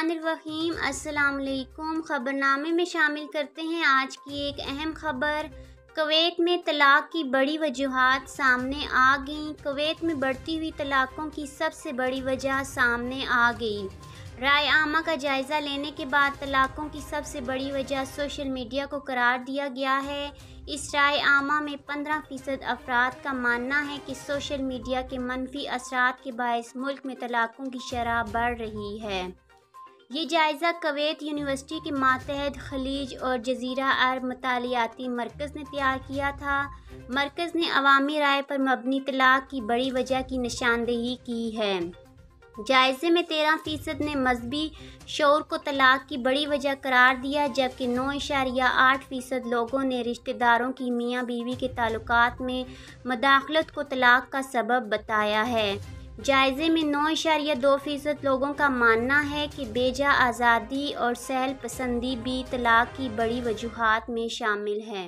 बिस्मिल्लाहिर्रहमानिर्रहीम। अस्सलाम वालेकुम। खबरनामे में शामिल करते हैं आज की एक अहम खबर। कुवैत में तलाक की बड़ी वजूहात सामने आ गईं। कुवैत में बढ़ती हुई तलाकों की सबसे बड़ी वजह सामने आ गई। राय आमा का जायज़ा लेने के बाद तलाकों की सबसे बड़ी वजह सोशल मीडिया को करार दिया गया है। इस राय आमा में 15% अफराद का मानना है कि सोशल मीडिया के मनफी असरात के बायस मुल्क में तलाकों की शरह बढ़ रही है। ये जायज़ा कुवैत यूनिवर्सिटी के मातहत खलीज और जज़ीरा अरब मुतालियाती मरकज़ ने तैयार किया था। मरकज़ ने अवामी राय पर मबनी तलाक की बड़ी वजह की निशानदेही की है। जायज़े में 13% ने मजहबी शऊर को तलाक की बड़ी वजह करार दिया, जबकि 9.8% लोगों ने रिश्तेदारों की मियाँ बीवी के ताल्लुकात में मुदाखलत को तलाक का सबब बताया है। जायज़े में 9.2% लोगों का मानना है कि बेजा आज़ादी और सहल पसंदी भी तलाक की बड़ी वजूहात में शामिल है।